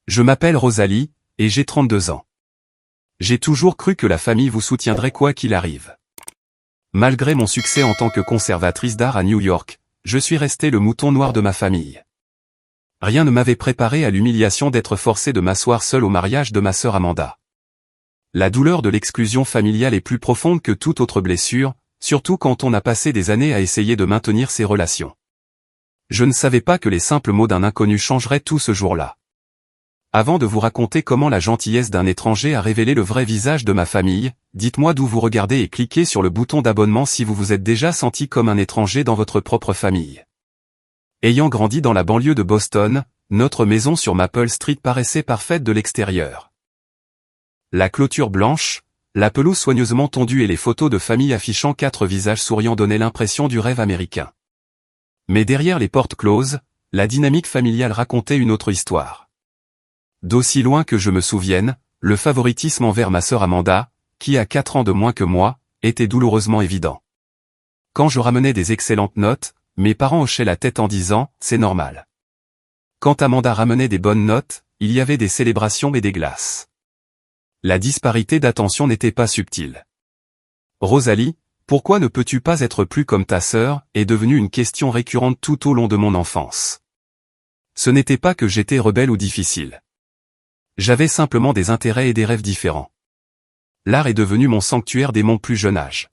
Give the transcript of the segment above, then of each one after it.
Je m'appelle Rosalie, et j'ai 32 ans. J'ai toujours cru que la famille vous soutiendrait quoi qu'il arrive. Malgré mon succès en tant que conservatrice d'art à New York, je suis restée le mouton noir de ma famille. Rien ne m'avait préparé à l'humiliation d'être forcé de m'asseoir seul au mariage de ma sœur Amanda. La douleur de l'exclusion familiale est plus profonde que toute autre blessure, surtout quand on a passé des années à essayer de maintenir ses relations. Je ne savais pas que les simples mots d'un inconnu changeraient tout ce jour-là. Avant de vous raconter comment la gentillesse d'un étranger a révélé le vrai visage de ma famille, dites-moi d'où vous regardez et cliquez sur le bouton d'abonnement si vous vous êtes déjà senti comme un étranger dans votre propre famille. Ayant grandi dans la banlieue de Boston, notre maison sur Maple Street paraissait parfaite de l'extérieur. La clôture blanche, la pelouse soigneusement tondue et les photos de famille affichant 4 visages souriants donnaient l'impression du rêve américain. Mais derrière les portes closes, la dynamique familiale racontait une autre histoire. D'aussi loin que je me souvienne, le favoritisme envers ma sœur Amanda, qui a 4 ans de moins que moi, était douloureusement évident. Quand je ramenais des excellentes notes, mes parents hochaient la tête en disant « c'est normal ». Quand Amanda ramenait des bonnes notes, il y avait des célébrations et des glaces. La disparité d'attention n'était pas subtile. « Rosalie, pourquoi ne peux-tu pas être plus comme ta sœur ?» est devenue une question récurrente tout au long de mon enfance. Ce n'était pas que j'étais rebelle ou difficile. J'avais simplement des intérêts et des rêves différents. L'art est devenu mon sanctuaire dès mon plus jeune âge.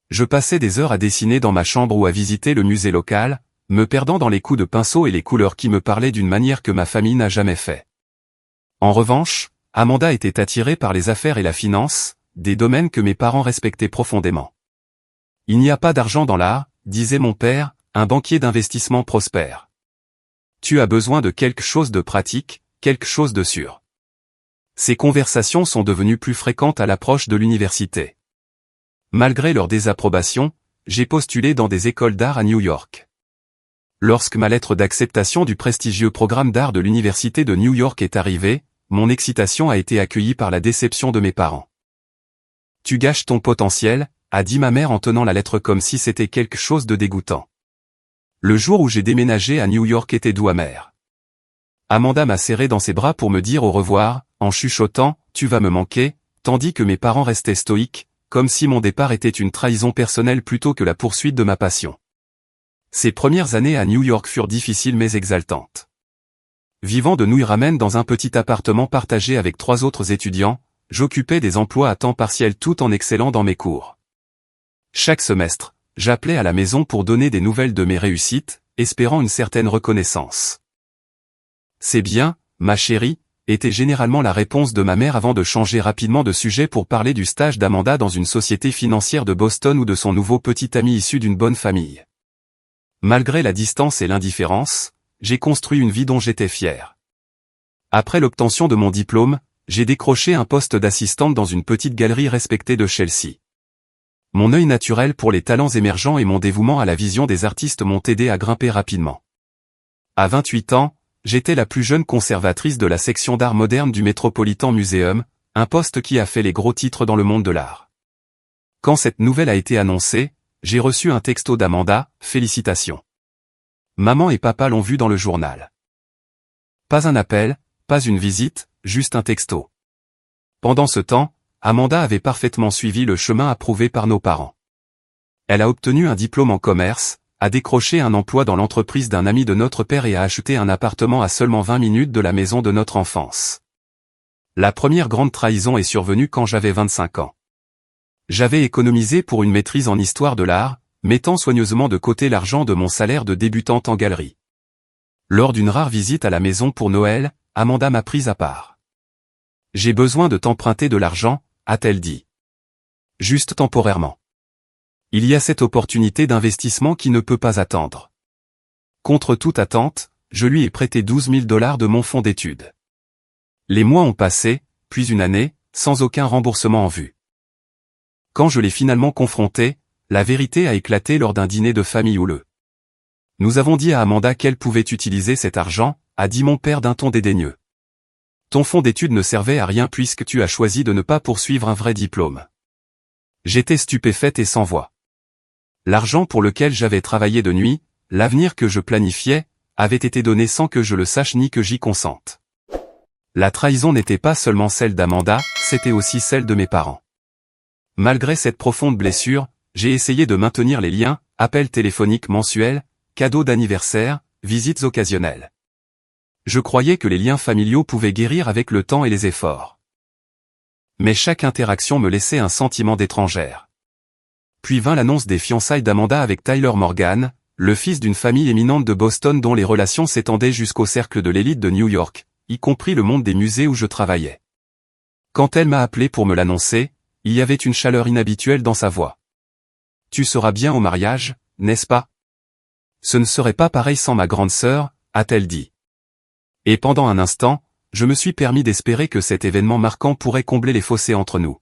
Je passais des heures à dessiner dans ma chambre ou à visiter le musée local, me perdant dans les coups de pinceau et les couleurs qui me parlaient d'une manière que ma famille n'a jamais fait. En revanche, Amanda était attirée par les affaires et la finance, des domaines que mes parents respectaient profondément. Il n'y a pas d'argent dans l'art, disait mon père, un banquier d'investissement prospère. Tu as besoin de quelque chose de pratique, quelque chose de sûr. Ces conversations sont devenues plus fréquentes à l'approche de l'université. Malgré leur désapprobation, j'ai postulé dans des écoles d'art à New York. Lorsque ma lettre d'acceptation du prestigieux programme d'art de l'université de New York est arrivée, mon excitation a été accueillie par la déception de mes parents. « Tu gâches ton potentiel », a dit ma mère en tenant la lettre comme si c'était quelque chose de dégoûtant. Le jour où j'ai déménagé à New York était doux amer. Amanda m'a serré dans ses bras pour me dire au revoir, en chuchotant « Tu vas me manquer », tandis que mes parents restaient stoïques, comme si mon départ était une trahison personnelle plutôt que la poursuite de ma passion. Ces premières années à New York furent difficiles mais exaltantes. Vivant de nouilles ramen dans un petit appartement partagé avec 3 autres étudiants, j'occupais des emplois à temps partiel tout en excellant dans mes cours. Chaque semestre, j'appelais à la maison pour donner des nouvelles de mes réussites, espérant une certaine reconnaissance. « C'est bien, ma chérie », était généralement la réponse de ma mère avant de changer rapidement de sujet pour parler du stage d'Amanda dans une société financière de Boston ou de son nouveau petit ami issu d'une bonne famille. Malgré la distance et l'indifférence, j'ai construit une vie dont j'étais fier. Après l'obtention de mon diplôme, j'ai décroché un poste d'assistante dans une petite galerie respectée de Chelsea. Mon œil naturel pour les talents émergents et mon dévouement à la vision des artistes m'ont aidé à grimper rapidement. À 28 ans, j'étais la plus jeune conservatrice de la section d'art moderne du Metropolitan Museum, un poste qui a fait les gros titres dans le monde de l'art. Quand cette nouvelle a été annoncée, j'ai reçu un texto d'Amanda, « Félicitations. Maman et papa l'ont vu dans le journal. » Pas un appel, pas une visite, juste un texto. Pendant ce temps, Amanda avait parfaitement suivi le chemin approuvé par nos parents. Elle a obtenu un diplôme en commerce, a décroché un emploi dans l'entreprise d'un ami de notre père et a acheté un appartement à seulement 20 minutes de la maison de notre enfance. La première grande trahison est survenue quand j'avais 25 ans. J'avais économisé pour une maîtrise en histoire de l'art, mettant soigneusement de côté l'argent de mon salaire de débutante en galerie. Lors d'une rare visite à la maison pour Noël, Amanda m'a prise à part. « J'ai besoin de t'emprunter de l'argent », a-t-elle dit. « Juste temporairement. Il y a cette opportunité d'investissement qui ne peut pas attendre. » Contre toute attente, je lui ai prêté $12 000 de mon fonds d'études. Les mois ont passé, puis une année, sans aucun remboursement en vue. Quand je l'ai finalement confronté, la vérité a éclaté lors d'un dîner de famille houleux. « Nous avons dit à Amanda qu'elle pouvait utiliser cet argent », a dit mon père d'un ton dédaigneux. « Ton fonds d'études ne servait à rien puisque tu as choisi de ne pas poursuivre un vrai diplôme. » J'étais stupéfaite et sans voix. L'argent pour lequel j'avais travaillé de nuit, l'avenir que je planifiais, avait été donné sans que je le sache ni que j'y consente. La trahison n'était pas seulement celle d'Amanda, c'était aussi celle de mes parents. Malgré cette profonde blessure, j'ai essayé de maintenir les liens, appels téléphoniques mensuels, cadeaux d'anniversaire, visites occasionnelles. Je croyais que les liens familiaux pouvaient guérir avec le temps et les efforts. Mais chaque interaction me laissait un sentiment d'étrangère. Puis vint l'annonce des fiançailles d'Amanda avec Tyler Morgan, le fils d'une famille éminente de Boston dont les relations s'étendaient jusqu'au cercle de l'élite de New York, y compris le monde des musées où je travaillais. Quand elle m'a appelé pour me l'annoncer, il y avait une chaleur inhabituelle dans sa voix. « Tu seras bien au mariage, n'est-ce pas ? Ce ne serait pas pareil sans ma grande sœur, a-t-elle dit. Et pendant un instant, je me suis permis d'espérer que cet événement marquant pourrait combler les fossés entre nous.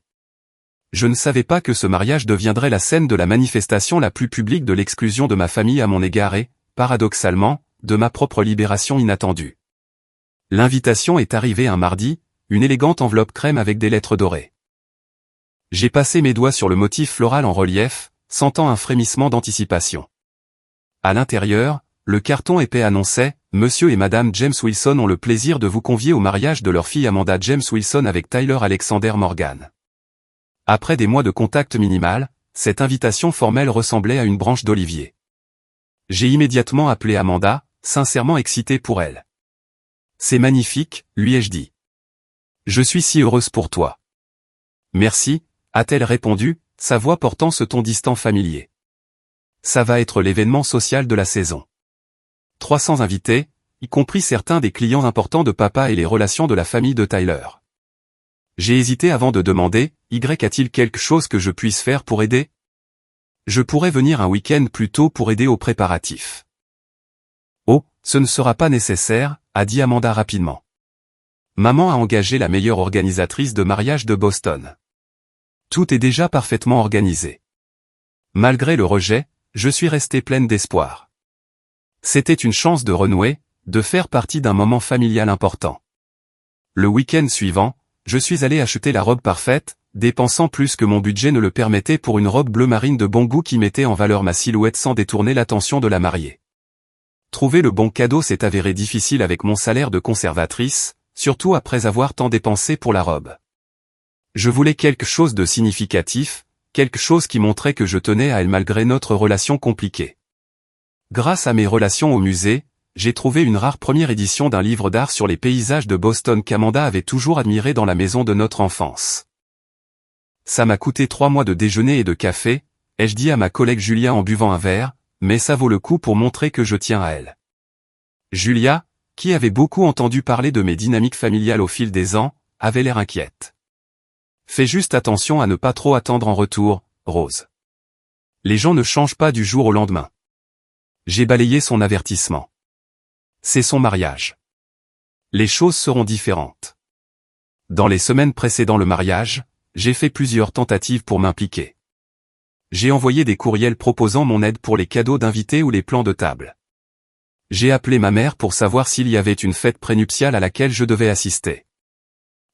Je ne savais pas que ce mariage deviendrait la scène de la manifestation la plus publique de l'exclusion de ma famille à mon égard et, paradoxalement, de ma propre libération inattendue. L'invitation est arrivée un mardi, une élégante enveloppe crème avec des lettres dorées. J'ai passé mes doigts sur le motif floral en relief, sentant un frémissement d'anticipation. À l'intérieur, le carton épais annonçait « Monsieur et Madame James Wilson ont le plaisir de vous convier au mariage de leur fille Amanda James Wilson avec Tyler Alexander Morgan. » Après des mois de contact minimal, cette invitation formelle ressemblait à une branche d'olivier. J'ai immédiatement appelé Amanda, sincèrement excité pour elle. « C'est magnifique, lui ai-je dit. Je suis si heureuse pour toi. » « Merci, » a-t-elle répondu, sa voix portant ce ton distant familier. Ça va être l'événement social de la saison. 300 invités, y compris certains des clients importants de papa et les relations de la famille de Tyler. J'ai hésité avant de demander, a-t-il quelque chose que je puisse faire pour aider ? Je pourrais venir un week-end plus tôt pour aider aux préparatifs. Oh, ce ne sera pas nécessaire, a dit Amanda rapidement. Maman a engagé la meilleure organisatrice de mariage de Boston. Tout est déjà parfaitement organisé. Malgré le rejet, je suis restée pleine d'espoir. C'était une chance de renouer, de faire partie d'un moment familial important. Le week-end suivant, je suis allé acheter la robe parfaite, dépensant plus que mon budget ne le permettait pour une robe bleu marine de bon goût qui mettait en valeur ma silhouette sans détourner l'attention de la mariée. Trouver le bon cadeau s'est avéré difficile avec mon salaire de conservatrice, surtout après avoir tant dépensé pour la robe. Je voulais quelque chose de significatif, quelque chose qui montrait que je tenais à elle malgré notre relation compliquée. Grâce à mes relations au musée, j'ai trouvé une rare première édition d'un livre d'art sur les paysages de Boston qu'Amanda avait toujours admiré dans la maison de notre enfance. Ça m'a coûté 3 mois de déjeuner et de café, ai-je dit à ma collègue Julia en buvant un verre, mais ça vaut le coup pour montrer que je tiens à elle. Julia, qui avait beaucoup entendu parler de mes dynamiques familiales au fil des ans, avait l'air inquiète. Fais juste attention à ne pas trop attendre en retour, Rose. Les gens ne changent pas du jour au lendemain. J'ai balayé son avertissement. C'est son mariage. Les choses seront différentes. Dans les semaines précédant le mariage, j'ai fait plusieurs tentatives pour m'impliquer. J'ai envoyé des courriels proposant mon aide pour les cadeaux d'invités ou les plans de table. J'ai appelé ma mère pour savoir s'il y avait une fête prénuptiale à laquelle je devais assister.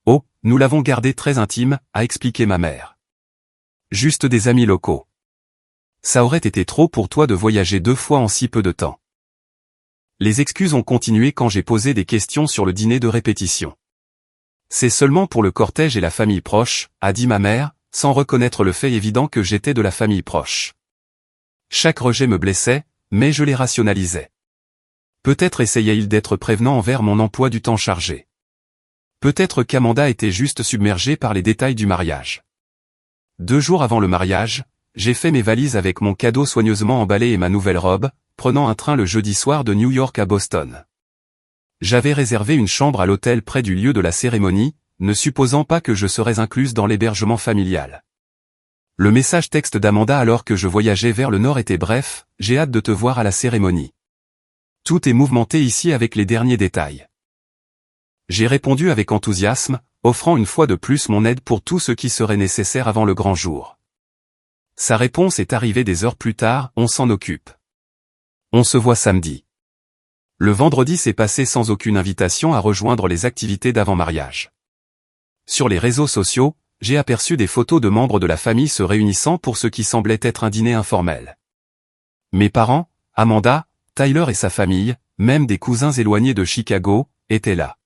Oh, nous l'avons gardé très intime, a expliqué ma mère. Juste des amis locaux. Ça aurait été trop pour toi de voyager 2 fois en si peu de temps. Les excuses ont continué quand j'ai posé des questions sur le dîner de répétition. C'est seulement pour le cortège et la famille proche, a dit ma mère, sans reconnaître le fait évident que j'étais de la famille proche. Chaque rejet me blessait, mais je les rationalisais. Peut-être essayait-il d'être prévenant envers mon emploi du temps chargé. Peut-être qu'Amanda était juste submergée par les détails du mariage. 2 jours avant le mariage, j'ai fait mes valises avec mon cadeau soigneusement emballé et ma nouvelle robe, prenant un train le jeudi soir de New York à Boston. J'avais réservé une chambre à l'hôtel près du lieu de la cérémonie, ne supposant pas que je serais incluse dans l'hébergement familial. Le message texte d'Amanda alors que je voyageais vers le nord était bref, j'ai hâte de te voir à la cérémonie. Tout est mouvementé ici avec les derniers détails. J'ai répondu avec enthousiasme, offrant une fois de plus mon aide pour tout ce qui serait nécessaire avant le grand jour. Sa réponse est arrivée des heures plus tard, on s'en occupe. On se voit samedi. Le vendredi s'est passé sans aucune invitation à rejoindre les activités d'avant-mariage. Sur les réseaux sociaux, j'ai aperçu des photos de membres de la famille se réunissant pour ce qui semblait être un dîner informel. Mes parents, Amanda, Tyler et sa famille, même des cousins éloignés de Chicago, étaient là.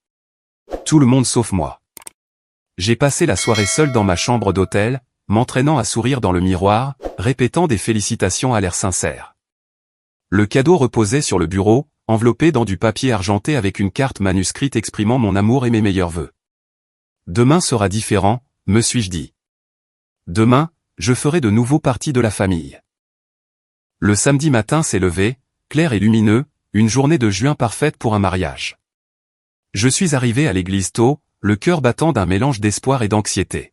Tout le monde sauf moi. J'ai passé la soirée seul dans ma chambre d'hôtel, m'entraînant à sourire dans le miroir, répétant des félicitations à l'air sincère. Le cadeau reposait sur le bureau, enveloppé dans du papier argenté avec une carte manuscrite exprimant mon amour et mes meilleurs vœux. Demain sera différent, me suis-je dit. Demain, je ferai de nouveau partie de la famille. Le samedi matin s'est levé, clair et lumineux, une journée de juin parfaite pour un mariage. Je suis arrivé à l'église tôt, le cœur battant d'un mélange d'espoir et d'anxiété.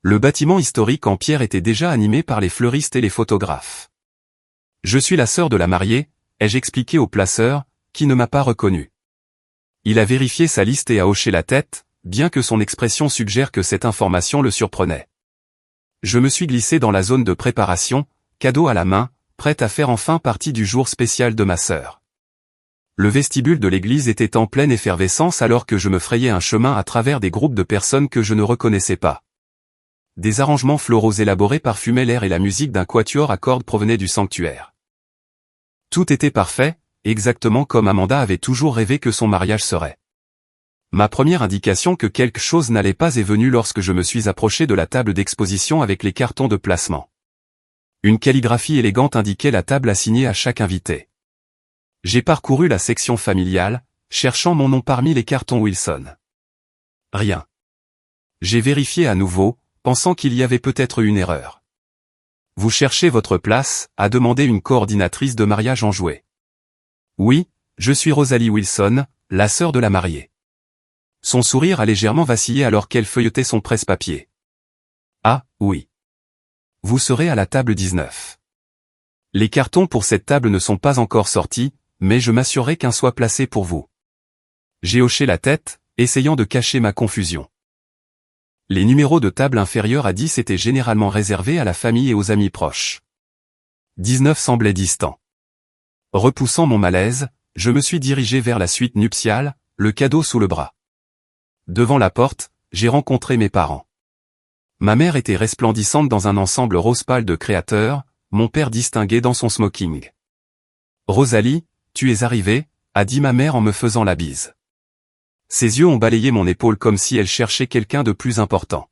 Le bâtiment historique en pierre était déjà animé par les fleuristes et les photographes. Je suis la sœur de la mariée, ai-je expliqué au placeur, qui ne m'a pas reconnu. Il a vérifié sa liste et a hoché la tête, bien que son expression suggère que cette information le surprenait. Je me suis glissé dans la zone de préparation, cadeau à la main, prête à faire enfin partie du jour spécial de ma sœur. Le vestibule de l'église était en pleine effervescence alors que je me frayais un chemin à travers des groupes de personnes que je ne reconnaissais pas. Des arrangements floraux élaborés parfumaient l'air et la musique d'un quatuor à cordes provenait du sanctuaire. Tout était parfait, exactement comme Amanda avait toujours rêvé que son mariage serait. Ma première indication que quelque chose n'allait pas est venue lorsque je me suis approché de la table d'exposition avec les cartons de placement. Une calligraphie élégante indiquait la table assignée à chaque invité. J'ai parcouru la section familiale, cherchant mon nom parmi les cartons Wilson. Rien. J'ai vérifié à nouveau, pensant qu'il y avait peut-être une erreur. Vous cherchez votre place, a demandé une coordinatrice de mariage enjouée. Oui, je suis Rosalie Wilson, la sœur de la mariée. Son sourire a légèrement vacillé alors qu'elle feuilletait son presse-papier. Ah, oui. Vous serez à la table 19. Les cartons pour cette table ne sont pas encore sortis, mais je m'assurerai qu'un soit placé pour vous. J'ai hoché la tête, essayant de cacher ma confusion. Les numéros de table inférieurs à 10 étaient généralement réservés à la famille et aux amis proches. 19 semblait distant. Repoussant mon malaise, je me suis dirigé vers la suite nuptiale, le cadeau sous le bras. Devant la porte, j'ai rencontré mes parents. Ma mère était resplendissante dans un ensemble rose pâle de créateur, mon père distingué dans son smoking. « Rosalie, tu es arrivée » a dit ma mère en me faisant la bise. Ses yeux ont balayé mon épaule comme si elle cherchait quelqu'un de plus important.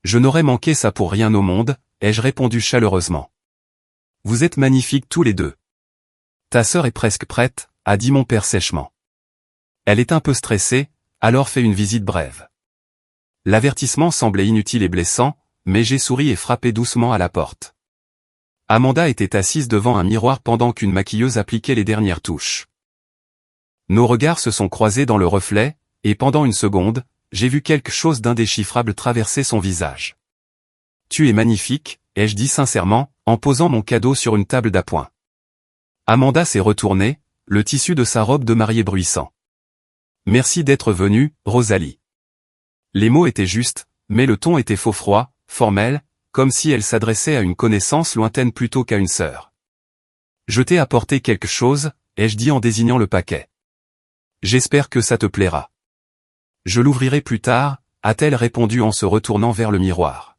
Je n'aurais manqué ça pour rien au monde, ai-je répondu chaleureusement. Vous êtes magnifiques tous les deux. Ta sœur est presque prête, a dit mon père sèchement. Elle est un peu stressée, alors fais une visite brève. L'avertissement semblait inutile et blessant, mais j'ai souri et frappé doucement à la porte. Amanda était assise devant un miroir pendant qu'une maquilleuse appliquait les dernières touches. Nos regards se sont croisés dans le reflet, et pendant une seconde, j'ai vu quelque chose d'indéchiffrable traverser son visage. Tu es magnifique, ai-je dit sincèrement, en posant mon cadeau sur une table d'appoint. Amanda s'est retournée, le tissu de sa robe de mariée bruissant. Merci d'être venue, Rosalie. Les mots étaient justes, mais le ton était faux-froid, formel, comme si elle s'adressait à une connaissance lointaine plutôt qu'à une sœur. Je t'ai apporté quelque chose, ai-je dit en désignant le paquet. J'espère que ça te plaira. Je l'ouvrirai plus tard, a-t-elle répondu en se retournant vers le miroir.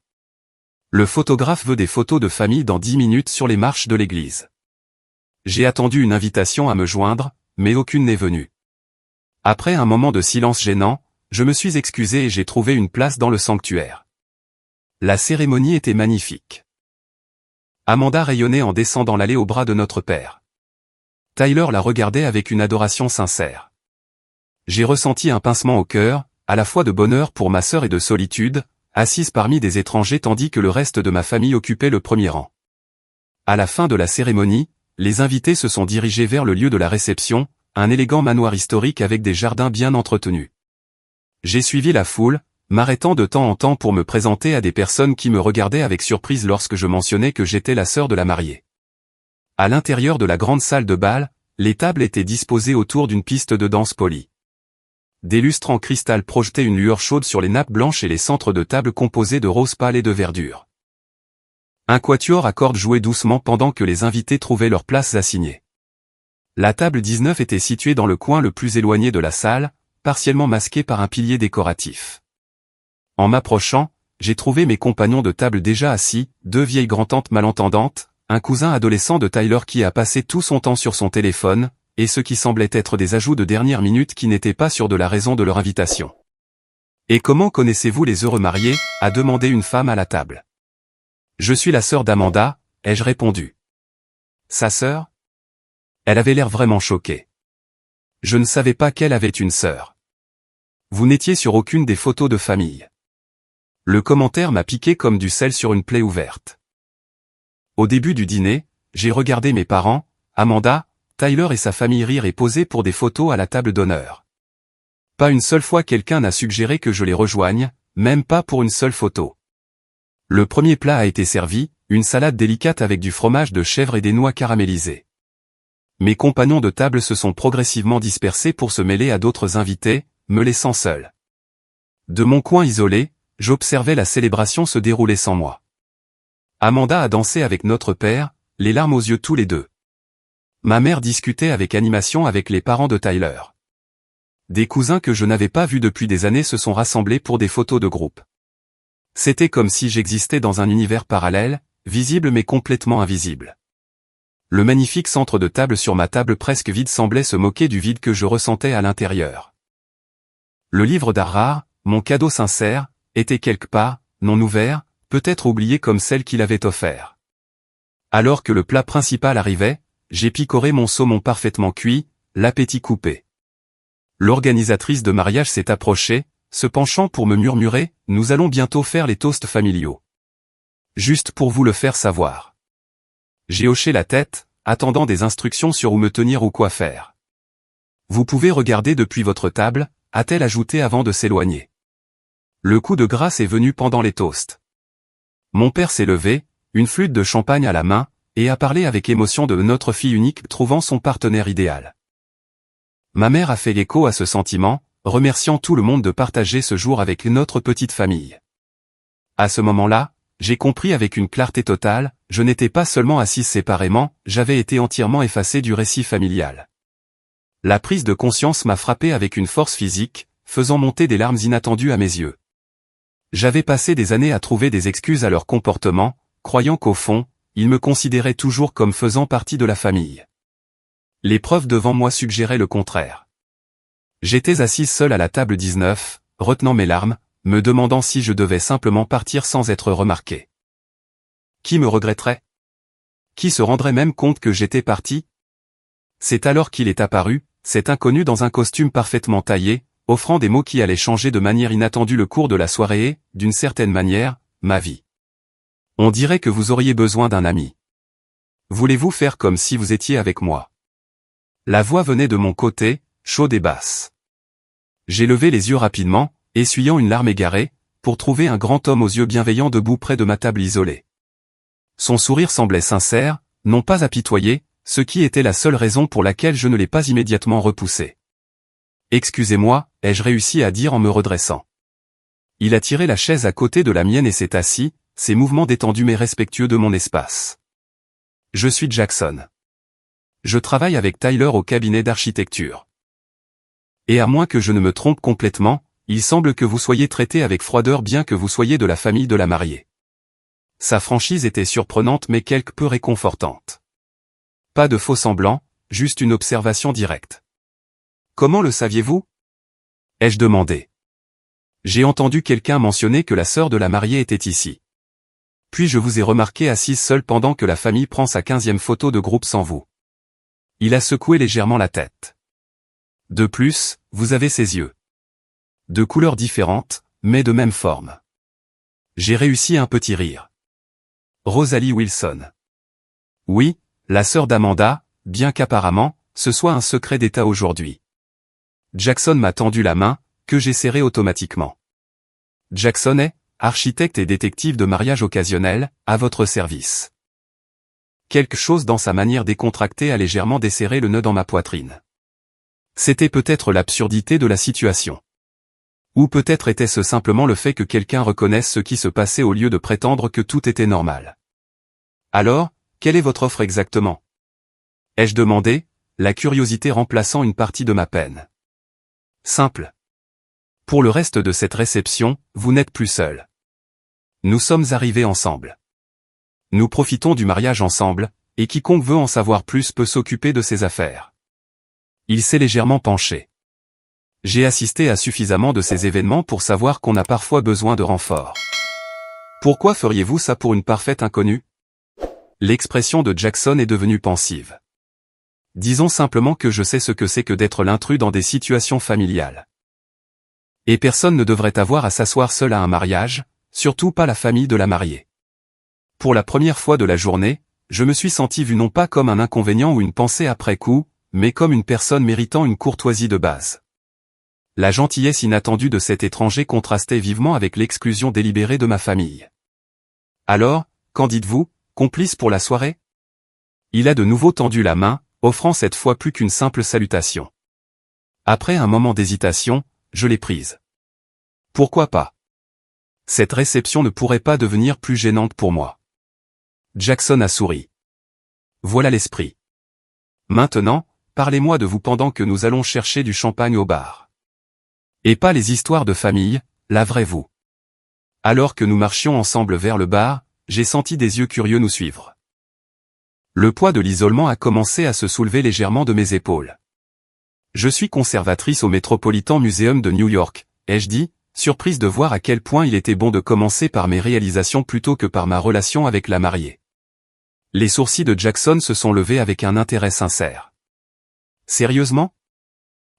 Le photographe veut des photos de famille dans 10 minutes sur les marches de l'église. J'ai attendu une invitation à me joindre, mais aucune n'est venue. Après un moment de silence gênant, je me suis excusé et j'ai trouvé une place dans le sanctuaire. La cérémonie était magnifique. Amanda rayonnait en descendant l'allée au bras de notre père. Tyler la regardait avec une adoration sincère. J'ai ressenti un pincement au cœur, à la fois de bonheur pour ma sœur et de solitude, assise parmi des étrangers tandis que le reste de ma famille occupait le premier rang. À la fin de la cérémonie, les invités se sont dirigés vers le lieu de la réception, un élégant manoir historique avec des jardins bien entretenus. J'ai suivi la foule, m'arrêtant de temps en temps pour me présenter à des personnes qui me regardaient avec surprise lorsque je mentionnais que j'étais la sœur de la mariée. À l'intérieur de la grande salle de bal, les tables étaient disposées autour d'une piste de danse polie. Des lustres en cristal projetaient une lueur chaude sur les nappes blanches et les centres de table composés de rose pâle et de verdure. Un quatuor à cordes jouait doucement pendant que les invités trouvaient leurs places assignées. La table 19 était située dans le coin le plus éloigné de la salle, partiellement masquée par un pilier décoratif. En m'approchant, j'ai trouvé mes compagnons de table déjà assis, 2 vieilles grand-tantes malentendantes, un cousin adolescent de Tyler qui a passé tout son temps sur son téléphone, et ce qui semblait être des ajouts de dernière minute qui n'étaient pas sûrs de la raison de leur invitation. « Et comment connaissez-vous les heureux mariés ?» a demandé une femme à la table. « Je suis la sœur d'Amanda », ai-je répondu. « Sa sœur ?» Elle avait l'air vraiment choquée. Je ne savais pas qu'elle avait une sœur. Vous n'étiez sur aucune des photos de famille. Le commentaire m'a piqué comme du sel sur une plaie ouverte. Au début du dîner, j'ai regardé mes parents, Amanda, Tyler et sa famille rire et poser pour des photos à la table d'honneur. Pas une seule fois quelqu'un n'a suggéré que je les rejoigne, même pas pour une seule photo. Le premier plat a été servi, une salade délicate avec du fromage de chèvre et des noix caramélisées. Mes compagnons de table se sont progressivement dispersés pour se mêler à d'autres invités, me laissant seul. De mon coin isolé, j'observais la célébration se dérouler sans moi. Amanda a dansé avec notre père, les larmes aux yeux tous les deux. Ma mère discutait avec animation avec les parents de Tyler. Des cousins que je n'avais pas vus depuis des années se sont rassemblés pour des photos de groupe. C'était comme si j'existais dans un univers parallèle, visible mais complètement invisible. Le magnifique centre de table sur ma table presque vide semblait se moquer du vide que je ressentais à l'intérieur. Le livre d'art rare, mon cadeau sincère, était quelque part, non ouvert, peut-être oublié comme celle qu'il avait offert. Alors que le plat principal arrivait, j'ai picoré mon saumon parfaitement cuit, l'appétit coupé. L'organisatrice de mariage s'est approchée, se penchant pour me murmurer, « Nous allons bientôt faire les toasts familiaux. Juste pour vous le faire savoir. » J'ai hoché la tête, attendant des instructions sur où me tenir ou quoi faire. « Vous pouvez regarder depuis votre table », a-t-elle ajouté avant de s'éloigner. Le coup de grâce est venu pendant les toasts. Mon père s'est levé, une flûte de champagne à la main, et a parlé avec émotion de notre fille unique trouvant son partenaire idéal. Ma mère a fait l'écho à ce sentiment, remerciant tout le monde de partager ce jour avec notre petite famille. À ce moment-là, j'ai compris avec une clarté totale, je n'étais pas seulement assise séparément, j'avais été entièrement effacé du récit familial. La prise de conscience m'a frappé avec une force physique, faisant monter des larmes inattendues à mes yeux. J'avais passé des années à trouver des excuses à leur comportement, croyant qu'au fond, ils me considéraient toujours comme faisant partie de la famille. Les preuves devant moi suggéraient le contraire. J'étais assise seule à la table 19, retenant mes larmes, me demandant si je devais simplement partir sans être remarqué. Qui me regretterait? Qui se rendrait même compte que j'étais parti? C'est alors qu'il est apparu, cet inconnu dans un costume parfaitement taillé, offrant des mots qui allaient changer de manière inattendue le cours de la soirée et, d'une certaine manière, ma vie. On dirait que vous auriez besoin d'un ami. Voulez-vous faire comme si vous étiez avec moi? La voix venait de mon côté, chaude et basse. J'ai levé les yeux rapidement, essuyant une larme égarée, pour trouver un grand homme aux yeux bienveillants debout près de ma table isolée. Son sourire semblait sincère, non pas apitoyé, ce qui était la seule raison pour laquelle je ne l'ai pas immédiatement repoussé. « Excusez-moi » ai-je réussi à dire en me redressant. Il a tiré la chaise à côté de la mienne et s'est assis, ses mouvements détendus mais respectueux de mon espace. « Je suis Jackson. Je travaille avec Tyler au cabinet d'architecture. Et à moins que je ne me trompe complètement, il semble que vous soyez traité avec froideur bien que vous soyez de la famille de la mariée. » Sa franchise était surprenante mais quelque peu réconfortante. Pas de faux semblants, juste une observation directe. « Comment le saviez-vous » ai-je demandé. J'ai entendu quelqu'un mentionner que la sœur de la mariée était ici. Puis je vous ai remarqué assise seule pendant que la famille prend sa 15e photo de groupe sans vous. Il a secoué légèrement la tête. De plus, vous avez ses yeux. De couleurs différentes, mais de même forme. J'ai réussi un petit rire. Rosalie Wilson. Oui, la sœur d'Amanda, bien qu'apparemment, ce soit un secret d'État aujourd'hui. Jackson m'a tendu la main, que j'ai serrée automatiquement. Jackson est, architecte et détective de mariage occasionnel, à votre service. Quelque chose dans sa manière décontractée a légèrement desserré le nœud dans ma poitrine. C'était peut-être l'absurdité de la situation. Ou peut-être était-ce simplement le fait que quelqu'un reconnaisse ce qui se passait au lieu de prétendre que tout était normal. Alors, quelle est votre offre exactement? Ai-je demandé, la curiosité remplaçant une partie de ma peine. Simple. Pour le reste de cette réception, vous n'êtes plus seul. Nous sommes arrivés ensemble. Nous profitons du mariage ensemble, et quiconque veut en savoir plus peut s'occuper de ses affaires. Il s'est légèrement penché. J'ai assisté à suffisamment de ces événements pour savoir qu'on a parfois besoin de renfort. Pourquoi feriez-vous ça pour une parfaite inconnue? L'expression de Jackson est devenue pensive. Disons simplement que je sais ce que c'est que d'être l'intrus dans des situations familiales. Et personne ne devrait avoir à s'asseoir seul à un mariage, surtout pas la famille de la mariée. Pour la première fois de la journée, je me suis senti vu non pas comme un inconvénient ou une pensée après coup, mais comme une personne méritant une courtoisie de base. La gentillesse inattendue de cet étranger contrastait vivement avec l'exclusion délibérée de ma famille. Alors, qu'en dites-vous, complice pour la soirée? Il a de nouveau tendu la main, offrant cette fois plus qu'une simple salutation. Après un moment d'hésitation, je l'ai prise. Pourquoi pas? Cette réception ne pourrait pas devenir plus gênante pour moi. Jackson a souri. Voilà l'esprit. Maintenant, parlez-moi de vous pendant que nous allons chercher du champagne au bar. Et pas les histoires de famille, la vraie vous. Alors que nous marchions ensemble vers le bar, j'ai senti des yeux curieux nous suivre. Le poids de l'isolement a commencé à se soulever légèrement de mes épaules. Je suis conservatrice au Metropolitan Museum de New York, ai-je dit, surprise de voir à quel point il était bon de commencer par mes réalisations plutôt que par ma relation avec la mariée. Les sourcils de Jackson se sont levés avec un intérêt sincère. Sérieusement?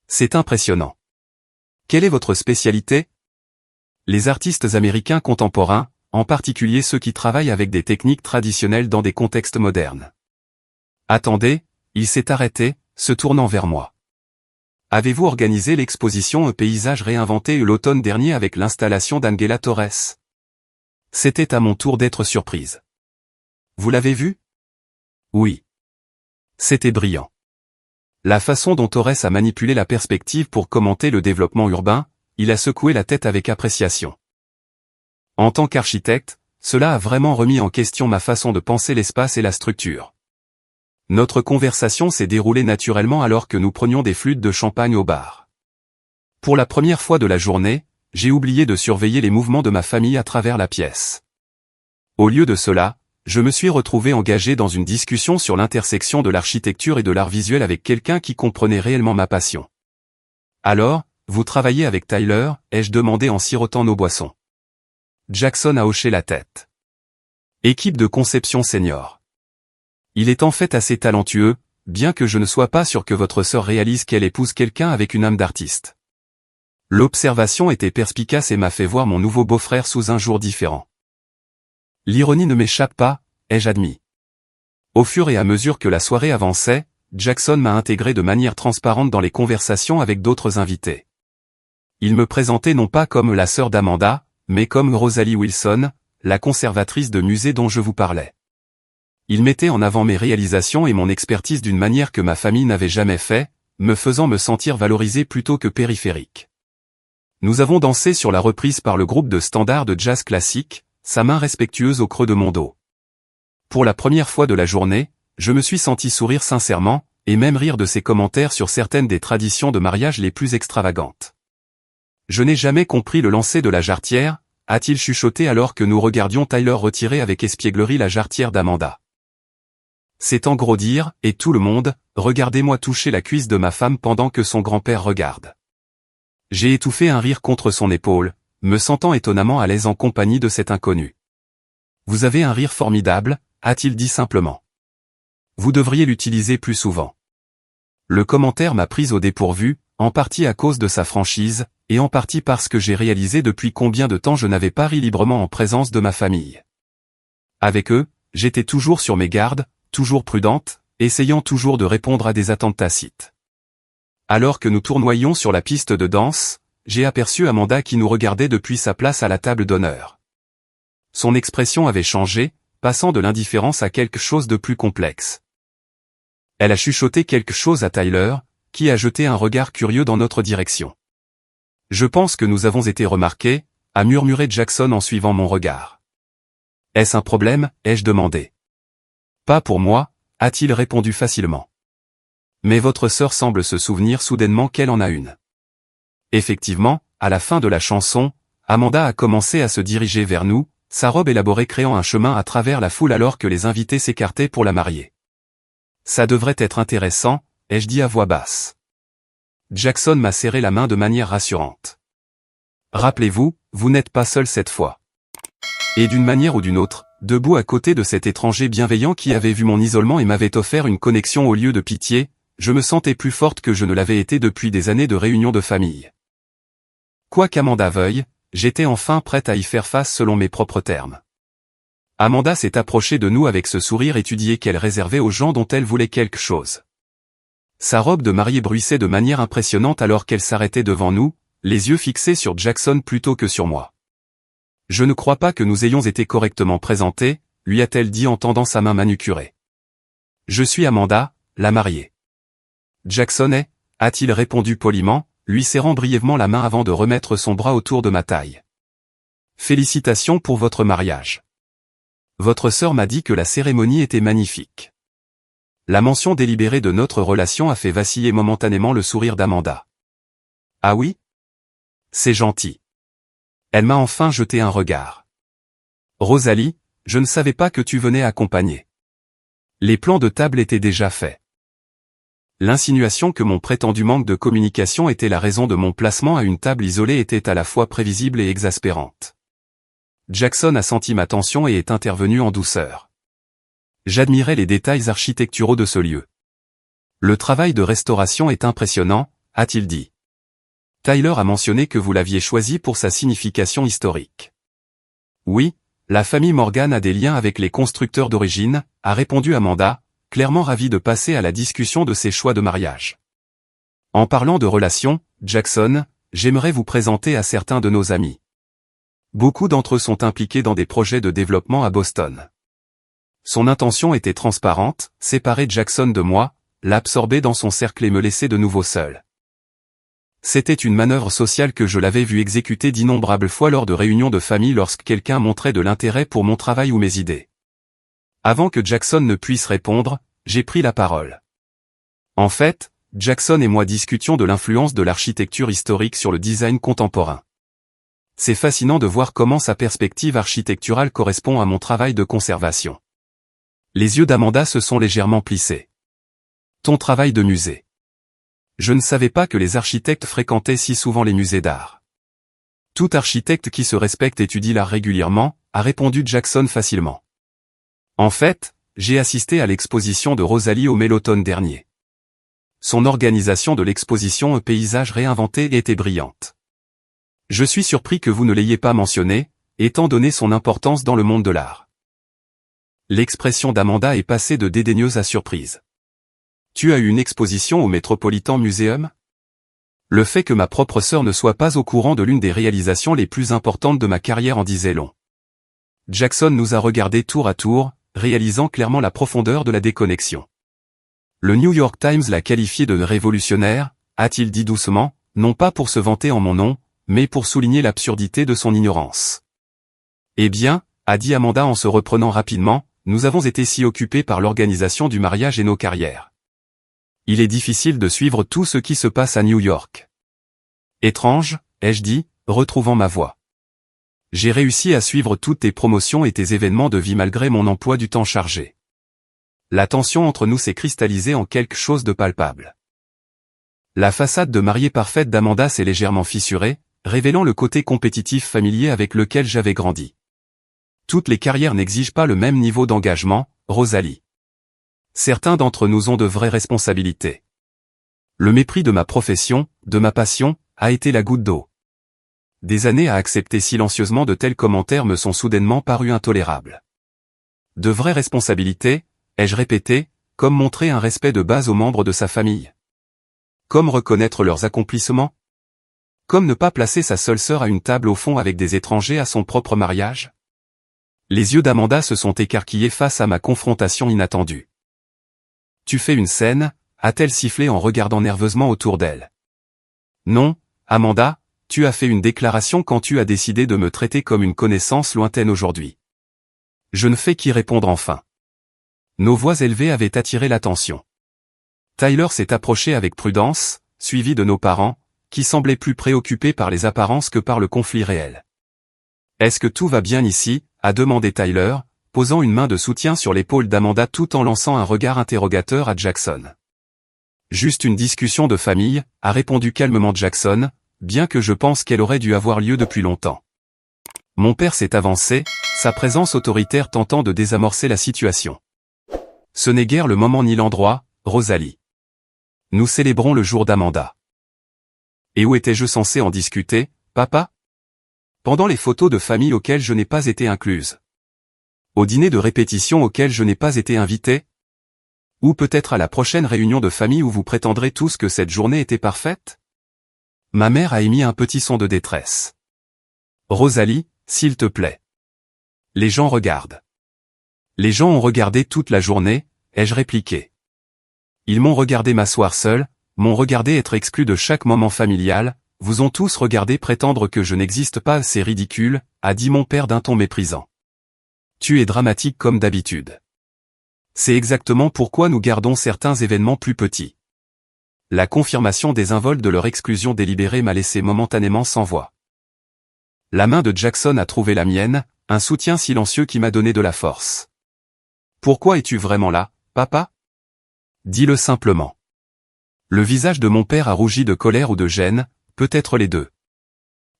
C'est impressionnant. Quelle est votre spécialité? Les artistes américains contemporains, en particulier ceux qui travaillent avec des techniques traditionnelles dans des contextes modernes. Attendez, il s'est arrêté, se tournant vers moi. Avez-vous organisé l'exposition Un paysage réinventé l'automne dernier avec l'installation d'Angela Torres? C'était à mon tour d'être surprise. Vous l'avez vu? Oui. C'était brillant. La façon dont Torres a manipulé la perspective pour commenter le développement urbain, il a secoué la tête avec appréciation. En tant qu'architecte, cela a vraiment remis en question ma façon de penser l'espace et la structure. Notre conversation s'est déroulée naturellement alors que nous prenions des flûtes de champagne au bar. Pour la première fois de la journée, j'ai oublié de surveiller les mouvements de ma famille à travers la pièce. Au lieu de cela, je me suis retrouvé engagé dans une discussion sur l'intersection de l'architecture et de l'art visuel avec quelqu'un qui comprenait réellement ma passion. Alors, vous travaillez avec Tyler, ai-je demandé en sirotant nos boissons. Jackson a hoché la tête. Équipe de conception senior. Il est en fait assez talentueux, bien que je ne sois pas sûr que votre sœur réalise qu'elle épouse quelqu'un avec une âme d'artiste. L'observation était perspicace et m'a fait voir mon nouveau beau-frère sous un jour différent. L'ironie ne m'échappe pas, ai-je admis. Au fur et à mesure que la soirée avançait, Jackson m'a intégré de manière transparente dans les conversations avec d'autres invités. Il me présentait non pas comme la sœur d'Amanda, mais comme Rosalie Wilson, la conservatrice de musée dont je vous parlais. Il mettait en avant mes réalisations et mon expertise d'une manière que ma famille n'avait jamais fait, me faisant me sentir valorisé plutôt que périphérique. Nous avons dansé sur la reprise par le groupe de standards de jazz classique, sa main respectueuse au creux de mon dos. Pour la première fois de la journée, je me suis senti sourire sincèrement, et même rire de ses commentaires sur certaines des traditions de mariage les plus extravagantes. Je n'ai jamais compris le lancer de la jarretière, a-t-il chuchoté alors que nous regardions Tyler retirer avec espièglerie la jarretière d'Amanda. C'est en gros dire, et tout le monde, regardez-moi toucher la cuisse de ma femme pendant que son grand-père regarde. J'ai étouffé un rire contre son épaule, me sentant étonnamment à l'aise en compagnie de cet inconnu. Vous avez un rire formidable, a-t-il dit simplement. Vous devriez l'utiliser plus souvent. Le commentaire m'a prise au dépourvu, en partie à cause de sa franchise, et en partie parce que j'ai réalisé depuis combien de temps je n'avais pas ri librement en présence de ma famille. Avec eux, j'étais toujours sur mes gardes, toujours prudente, essayant toujours de répondre à des attentes tacites. Alors que nous tournoyions sur la piste de danse, j'ai aperçu Amanda qui nous regardait depuis sa place à la table d'honneur. Son expression avait changé, passant de l'indifférence à quelque chose de plus complexe. Elle a chuchoté quelque chose à Tyler, qui a jeté un regard curieux dans notre direction. Je pense que nous avons été remarqués, a murmuré Jackson en suivant mon regard. Est-ce un problème, ai-je demandé. Pas pour moi, a-t-il répondu facilement. Mais votre sœur semble se souvenir soudainement qu'elle en a une. Effectivement, à la fin de la chanson, Amanda a commencé à se diriger vers nous, sa robe élaborée créant un chemin à travers la foule alors que les invités s'écartaient pour la marier. Ça devrait être intéressant, ai-je dit à voix basse. Jackson m'a serré la main de manière rassurante. Rappelez-vous, vous n'êtes pas seul cette fois. Et d'une manière ou d'une autre, debout à côté de cet étranger bienveillant qui avait vu mon isolement et m'avait offert une connexion au lieu de pitié, je me sentais plus forte que je ne l'avais été depuis des années de réunions de famille. Quoi qu'Amanda veuille, j'étais enfin prête à y faire face selon mes propres termes. Amanda s'est approchée de nous avec ce sourire étudié qu'elle réservait aux gens dont elle voulait quelque chose. Sa robe de mariée bruissait de manière impressionnante alors qu'elle s'arrêtait devant nous, les yeux fixés sur Jackson plutôt que sur moi. « Je ne crois pas que nous ayons été correctement présentés », lui a-t-elle dit en tendant sa main manucurée. « Je suis Amanda, la mariée. » Jackson est, a-t-il répondu poliment, lui serrant brièvement la main avant de remettre son bras autour de ma taille. « Félicitations pour votre mariage. Votre sœur m'a dit que la cérémonie était magnifique. » La mention délibérée de notre relation a fait vaciller momentanément le sourire d'Amanda. « Ah oui ? C'est gentil. » Elle m'a enfin jeté un regard. « Rosalie, je ne savais pas que tu venais accompagner. » Les plans de table étaient déjà faits. L'insinuation que mon prétendu manque de communication était la raison de mon placement à une table isolée était à la fois prévisible et exaspérante. Jackson a senti ma tension et est intervenu en douceur. J'admirais les détails architecturaux de ce lieu. « Le travail de restauration est impressionnant », a-t-il dit. « Tyler a mentionné que vous l'aviez choisi pour sa signification historique. » « Oui, la famille Morgan a des liens avec les constructeurs d'origine, » a répondu Amanda, clairement ravie de passer à la discussion de ses choix de mariage. « En parlant de relations, Jackson, j'aimerais vous présenter à certains de nos amis. Beaucoup d'entre eux sont impliqués dans des projets de développement à Boston. » Son intention était transparente, séparer Jackson de moi, l'absorber dans son cercle et me laisser de nouveau seul. C'était une manœuvre sociale que je l'avais vue exécuter d'innombrables fois lors de réunions de famille lorsque quelqu'un montrait de l'intérêt pour mon travail ou mes idées. Avant que Jackson ne puisse répondre, j'ai pris la parole. En fait, Jackson et moi discutions de l'influence de l'architecture historique sur le design contemporain. C'est fascinant de voir comment sa perspective architecturale correspond à mon travail de conservation. Les yeux d'Amanda se sont légèrement plissés. Ton travail de musée. Je ne savais pas que les architectes fréquentaient si souvent les musées d'art. Tout architecte qui se respecte étudie l'art régulièrement, a répondu Jackson facilement. En fait, j'ai assisté à l'exposition de Rosalie au l'automne dernier. Son organisation de l'exposition Un paysage réinventé était brillante. Je suis surpris que vous ne l'ayez pas mentionné, étant donné son importance dans le monde de l'art. L'expression d'Amanda est passée de dédaigneuse à surprise. Tu as eu une exposition au Metropolitan Museum? Le fait que ma propre sœur ne soit pas au courant de l'une des réalisations les plus importantes de ma carrière en disait long. Jackson nous a regardés tour à tour, réalisant clairement la profondeur de la déconnexion. Le New York Times l'a qualifié de révolutionnaire, a-t-il dit doucement, non pas pour se vanter en mon nom, mais pour souligner l'absurdité de son ignorance. Eh bien, a dit Amanda en se reprenant rapidement, nous avons été si occupés par l'organisation du mariage et nos carrières. Il est difficile de suivre tout ce qui se passe à New York. Étrange, ai-je dit, retrouvant ma voix. J'ai réussi à suivre toutes tes promotions et tes événements de vie malgré mon emploi du temps chargé. La tension entre nous s'est cristallisée en quelque chose de palpable. La façade de mariée parfaite d'Amanda s'est légèrement fissurée, révélant le côté compétitif familier avec lequel j'avais grandi. Toutes les carrières n'exigent pas le même niveau d'engagement, Rosalie. Certains d'entre nous ont de vraies responsabilités. Le mépris de ma profession, de ma passion, a été la goutte d'eau. Des années à accepter silencieusement de tels commentaires me sont soudainement parus intolérables. De vraies responsabilités, ai-je répété, comme montrer un respect de base aux membres de sa famille. Comme reconnaître leurs accomplissements. Comme ne pas placer sa seule sœur à une table au fond avec des étrangers à son propre mariage. Les yeux d'Amanda se sont écarquillés face à ma confrontation inattendue. « Tu fais une scène » a-t-elle sifflé en regardant nerveusement autour d'elle. « Non, Amanda, tu as fait une déclaration quand tu as décidé de me traiter comme une connaissance lointaine aujourd'hui. » Je ne fais qu'y répondre enfin. Nos voix élevées avaient attiré l'attention. Tyler s'est approché avec prudence, suivi de nos parents, qui semblaient plus préoccupés par les apparences que par le conflit réel. « Est-ce que tout va bien ici ?» a demandé Tyler, posant une main de soutien sur l'épaule d'Amanda tout en lançant un regard interrogateur à Jackson. Juste une discussion de famille, a répondu calmement Jackson, bien que je pense qu'elle aurait dû avoir lieu depuis longtemps. Mon père s'est avancé, sa présence autoritaire tentant de désamorcer la situation. Ce n'est guère le moment ni l'endroit, Rosalie. Nous célébrons le jour d'Amanda. Et où étais-je censé en discuter, papa? Pendant les photos de famille auxquelles je n'ai pas été incluse. Au dîner de répétition auquel je n'ai pas été invité? Ou peut-être à la prochaine réunion de famille où vous prétendrez tous que cette journée était parfaite? Ma mère a émis un petit son de détresse. Rosalie, s'il te plaît. Les gens regardent. Les gens ont regardé toute la journée, ai-je répliqué. Ils m'ont regardé m'asseoir seul, m'ont regardé être exclu de chaque moment familial, vous ont tous regardé prétendre que je n'existe pas, c'est ridicule, a dit mon père d'un ton méprisant. Tu es dramatique comme d'habitude. C'est exactement pourquoi nous gardons certains événements plus petits. La confirmation désinvolte de leur exclusion délibérée m'a laissé momentanément sans voix. La main de Jackson a trouvé la mienne, un soutien silencieux qui m'a donné de la force. Pourquoi es-tu vraiment là, papa? Dis-le simplement. Le visage de mon père a rougi de colère ou de gêne, peut-être les deux.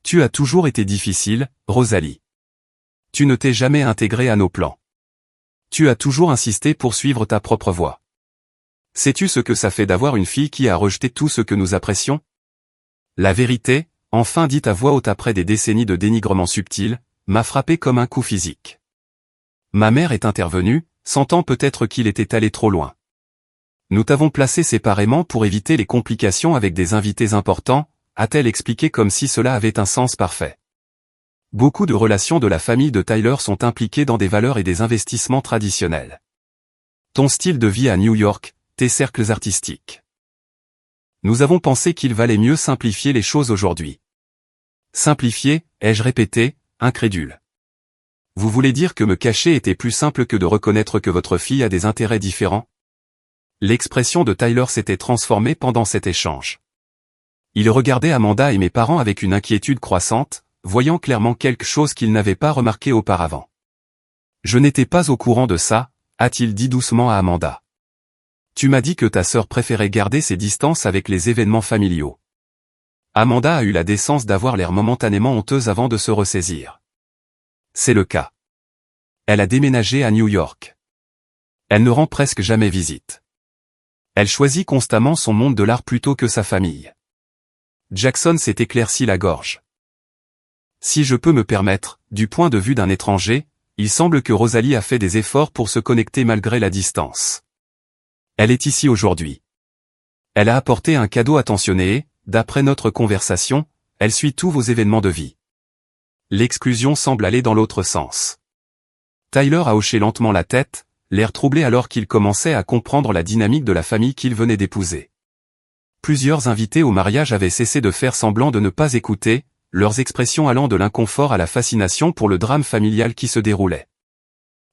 Tu as toujours été difficile, Rosalie. Tu ne t'es jamais intégrée à nos plans. Tu as toujours insisté pour suivre ta propre voie. Sais-tu ce que ça fait d'avoir une fille qui a rejeté tout ce que nous apprécions? La vérité, enfin dite à voix haute après des décennies de dénigrement subtil, m'a frappé comme un coup physique. Ma mère est intervenue, sentant peut-être qu'il était allé trop loin. Nous t'avons placés séparément pour éviter les complications avec des invités importants, a-t-elle expliqué comme si cela avait un sens parfait. Beaucoup de relations de la famille de Tyler sont impliquées dans des valeurs et des investissements traditionnels. Ton style de vie à New York, tes cercles artistiques. Nous avons pensé qu'il valait mieux simplifier les choses aujourd'hui. Simplifier, ai-je répété, incrédule. Vous voulez dire que me cacher était plus simple que de reconnaître que votre fille a des intérêts différents? L'expression de Tyler s'était transformée pendant cet échange. Il regardait Amanda et mes parents avec une inquiétude croissante, voyant clairement quelque chose qu'il n'avait pas remarqué auparavant. Je n'étais pas au courant de ça, a-t-il dit doucement à Amanda. Tu m'as dit que ta sœur préférait garder ses distances avec les événements familiaux. Amanda a eu la décence d'avoir l'air momentanément honteuse avant de se ressaisir. C'est le cas. Elle a déménagé à New York. Elle ne rend presque jamais visite. Elle choisit constamment son monde de l'art plutôt que sa famille. Jackson s'est éclairci la gorge. Si je peux me permettre, du point de vue d'un étranger, il semble que Rosalie a fait des efforts pour se connecter malgré la distance. Elle est ici aujourd'hui. Elle a apporté un cadeau attentionné et, d'après notre conversation, elle suit tous vos événements de vie. L'exclusion semble aller dans l'autre sens. Tyler a hoché lentement la tête, l'air troublé alors qu'il commençait à comprendre la dynamique de la famille qu'il venait d'épouser. Plusieurs invités au mariage avaient cessé de faire semblant de ne pas écouter, leurs expressions allant de l'inconfort à la fascination pour le drame familial qui se déroulait.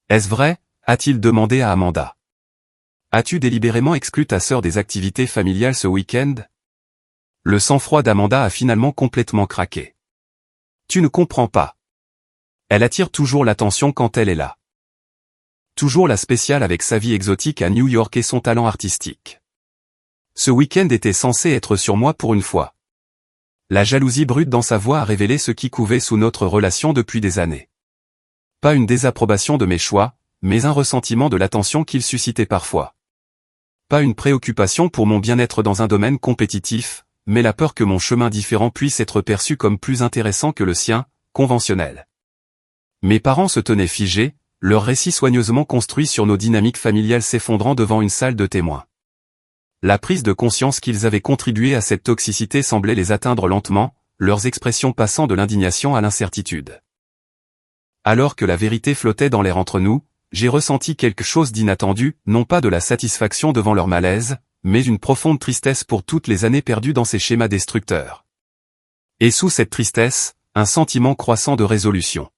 Est-ce vrai? A-t-il demandé à Amanda. As-tu délibérément exclu ta sœur des activités familiales ce week-end? Le sang-froid d'Amanda a finalement complètement craqué. Tu ne comprends pas. Elle attire toujours l'attention quand elle est là. Toujours la spéciale avec sa vie exotique à New York et son talent artistique. Ce week-end était censé être sur moi pour une fois. La jalousie brute dans sa voix a révélé ce qui couvait sous notre relation depuis des années. Pas une désapprobation de mes choix, mais un ressentiment de l'attention qu'ils suscitaient parfois. Pas une préoccupation pour mon bien-être dans un domaine compétitif, mais la peur que mon chemin différent puisse être perçu comme plus intéressant que le sien, conventionnel. Mes parents se tenaient figés, leur récit soigneusement construit sur nos dynamiques familiales s'effondrant devant une salle de témoins. La prise de conscience qu'ils avaient contribué à cette toxicité semblait les atteindre lentement, leurs expressions passant de l'indignation à l'incertitude. Alors que la vérité flottait dans l'air entre nous, j'ai ressenti quelque chose d'inattendu, non pas de la satisfaction devant leur malaise, mais une profonde tristesse pour toutes les années perdues dans ces schémas destructeurs. Et sous cette tristesse, un sentiment croissant de résolution.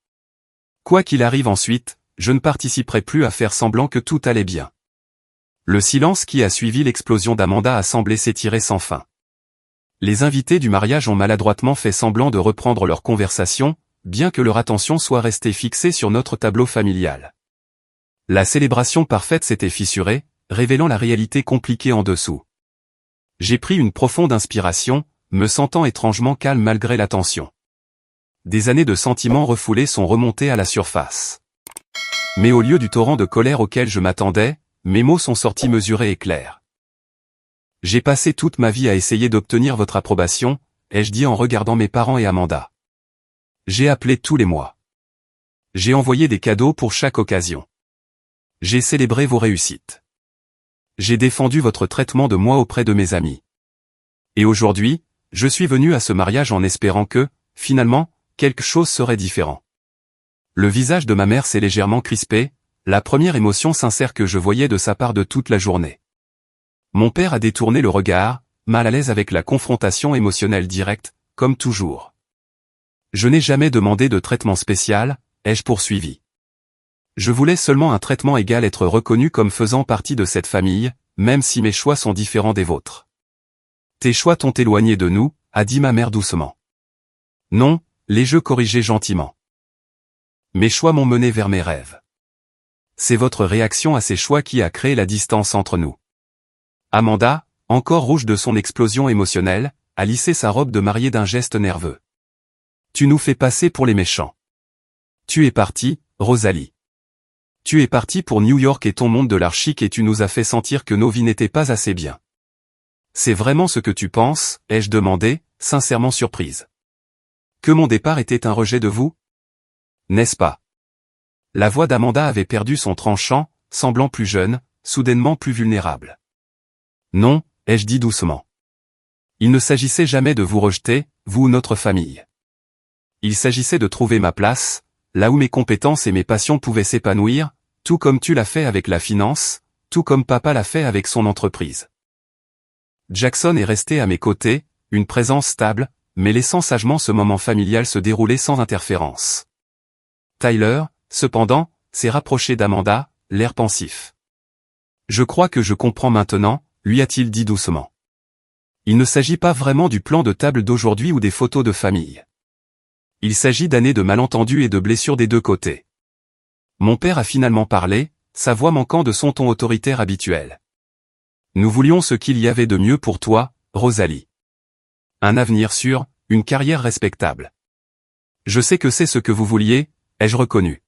Quoi qu'il arrive ensuite, je ne participerai plus à faire semblant que tout allait bien. Le silence qui a suivi l'explosion d'Amanda a semblé s'étirer sans fin. Les invités du mariage ont maladroitement fait semblant de reprendre leur conversation, bien que leur attention soit restée fixée sur notre tableau familial. La célébration parfaite s'était fissurée, révélant la réalité compliquée en dessous. J'ai pris une profonde inspiration, me sentant étrangement calme malgré la tension. Des années de sentiments refoulés sont remontés à la surface. Mais au lieu du torrent de colère auquel je m'attendais, mes mots sont sortis mesurés et clairs. J'ai passé toute ma vie à essayer d'obtenir votre approbation, ai-je dit en regardant mes parents et Amanda. J'ai appelé tous les mois. J'ai envoyé des cadeaux pour chaque occasion. J'ai célébré vos réussites. J'ai défendu votre traitement de moi auprès de mes amis. Et aujourd'hui, je suis venu à ce mariage en espérant que, finalement, quelque chose serait différent. Le visage de ma mère s'est légèrement crispé, la première émotion sincère que je voyais de sa part de toute la journée. Mon père a détourné le regard, mal à l'aise avec la confrontation émotionnelle directe, comme toujours. Je n'ai jamais demandé de traitement spécial, ai-je poursuivi. Je voulais seulement un traitement égal, être reconnu comme faisant partie de cette famille, même si mes choix sont différents des vôtres. Tes choix t'ont éloigné de nous, a dit ma mère doucement. Non, l'ai-je corrigé gentiment. Mes choix m'ont mené vers mes rêves. C'est votre réaction à ces choix qui a créé la distance entre nous. Amanda, encore rouge de son explosion émotionnelle, a lissé sa robe de mariée d'un geste nerveux. Tu nous fais passer pour les méchants. Tu es partie, Rosalie. Tu es partie pour New York et ton monde de l'art chic et tu nous as fait sentir que nos vies n'étaient pas assez bien. C'est vraiment ce que tu penses, ai-je demandé, sincèrement surprise. Que mon départ était un rejet de vous? N'est-ce pas? La voix d'Amanda avait perdu son tranchant, semblant plus jeune, soudainement plus vulnérable. Non, ai-je dit doucement. Il ne s'agissait jamais de vous rejeter, vous ou notre famille. Il s'agissait de trouver ma place, là où mes compétences et mes passions pouvaient s'épanouir, tout comme tu l'as fait avec la finance, tout comme papa l'a fait avec son entreprise. Jackson est resté à mes côtés, une présence stable, mais laissant sagement ce moment familial se dérouler sans interférence. Tyler, cependant, s'est rapproché d'Amanda, l'air pensif. Je crois que je comprends maintenant, lui a-t-il dit doucement. Il ne s'agit pas vraiment du plan de table d'aujourd'hui ou des photos de famille. Il s'agit d'années de malentendus et de blessures des deux côtés. Mon père a finalement parlé, sa voix manquant de son ton autoritaire habituel. Nous voulions ce qu'il y avait de mieux pour toi, Rosalie. Un avenir sûr, une carrière respectable. Je sais que c'est ce que vous vouliez, ai-je reconnu.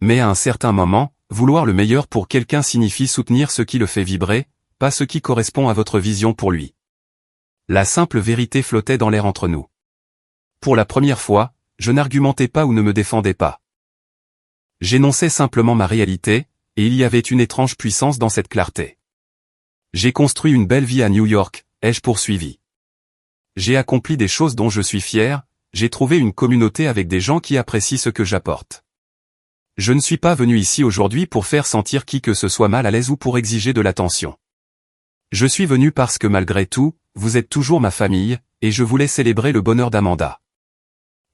Mais à un certain moment, vouloir le meilleur pour quelqu'un signifie soutenir ce qui le fait vibrer, pas ce qui correspond à votre vision pour lui. La simple vérité flottait dans l'air entre nous. Pour la première fois, je n'argumentais pas ou ne me défendais pas. J'énonçais simplement ma réalité, et il y avait une étrange puissance dans cette clarté. J'ai construit une belle vie à New York, ai-je poursuivi. J'ai accompli des choses dont je suis fier, j'ai trouvé une communauté avec des gens qui apprécient ce que j'apporte. Je ne suis pas venu ici aujourd'hui pour faire sentir qui que ce soit mal à l'aise ou pour exiger de l'attention. Je suis venu parce que malgré tout, vous êtes toujours ma famille, et je voulais célébrer le bonheur d'Amanda.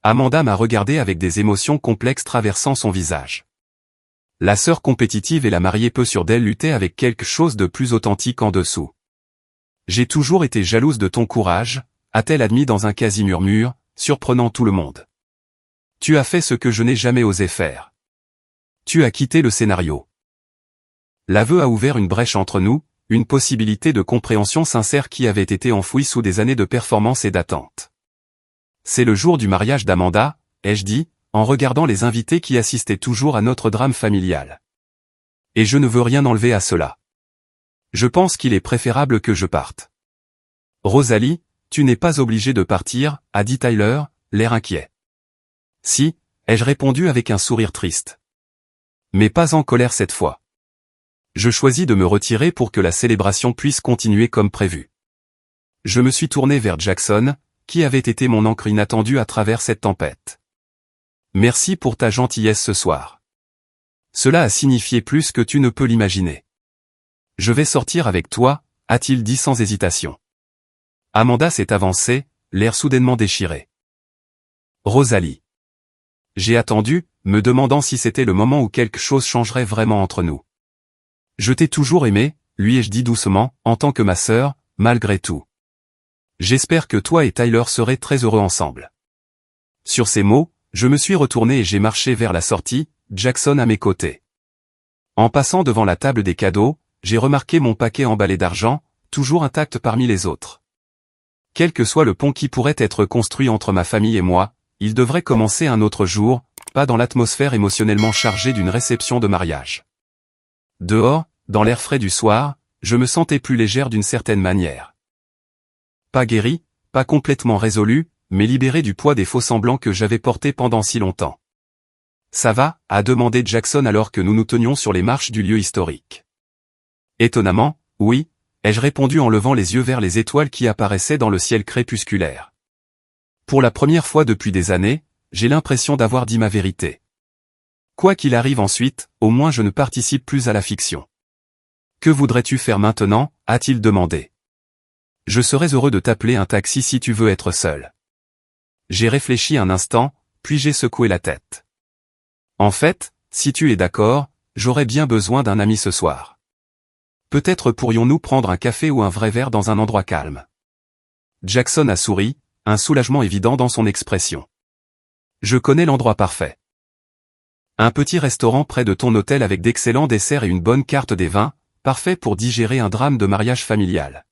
Amanda m'a regardé avec des émotions complexes traversant son visage. La sœur compétitive et la mariée peu sûre d'elle luttaient avec quelque chose de plus authentique en dessous. J'ai toujours été jalouse de ton courage, a-t-elle admis dans un quasi-murmure, surprenant tout le monde. Tu as fait ce que je n'ai jamais osé faire. Tu as quitté le scénario. L'aveu a ouvert une brèche entre nous, une possibilité de compréhension sincère qui avait été enfouie sous des années de performance et d'attente. C'est le jour du mariage d'Amanda, ai-je dit, en regardant les invités qui assistaient toujours à notre drame familial. Et je ne veux rien enlever à cela. Je pense qu'il est préférable que je parte. Rosalie, tu n'es pas obligée de partir, a dit Tyler, l'air inquiet. Si, ai-je répondu avec un sourire triste. Mais pas en colère cette fois. Je choisis de me retirer pour que la célébration puisse continuer comme prévu. Je me suis tourné vers Jackson, qui avait été mon ancre inattendue à travers cette tempête. Merci pour ta gentillesse ce soir. Cela a signifié plus que tu ne peux l'imaginer. Je vais sortir avec toi, a-t-il dit sans hésitation. Amanda s'est avancée, l'air soudainement déchiré. Rosalie. J'ai attendu, me demandant si c'était le moment où quelque chose changerait vraiment entre nous. Je t'ai toujours aimé, lui ai-je dit doucement, en tant que ma sœur, malgré tout. J'espère que toi et Tyler serez très heureux ensemble. Sur ces mots, je me suis retourné et j'ai marché vers la sortie, Jackson à mes côtés. En passant devant la table des cadeaux, j'ai remarqué mon paquet emballé d'argent, toujours intacte parmi les autres. Quel que soit le pont qui pourrait être construit entre ma famille et moi, il devrait commencer un autre jour, pas dans l'atmosphère émotionnellement chargée d'une réception de mariage. Dehors, dans l'air frais du soir, je me sentais plus légère d'une certaine manière. Pas guérie, pas complètement résolue, mais libérée du poids des faux-semblants que j'avais portés pendant si longtemps. « Ça va ?» a demandé Jackson alors que nous nous tenions sur les marches du lieu historique. Étonnamment, oui, ai-je répondu en levant les yeux vers les étoiles qui apparaissaient dans le ciel crépusculaire. Pour la première fois depuis des années, j'ai l'impression d'avoir dit ma vérité. Quoi qu'il arrive ensuite, au moins je ne participe plus à la fiction. « Que voudrais-tu faire maintenant ?» a-t-il demandé. « Je serais heureux de t'appeler un taxi si tu veux être seul. » J'ai réfléchi un instant, puis j'ai secoué la tête. « En fait, si tu es d'accord, j'aurais bien besoin d'un ami ce soir. Peut-être pourrions-nous prendre un café ou un vrai verre dans un endroit calme. » Jackson a souri, un soulagement évident dans son expression. « Je connais l'endroit parfait. Un petit restaurant près de ton hôtel avec d'excellents desserts et une bonne carte des vins, parfait pour digérer un drame de mariage familial. »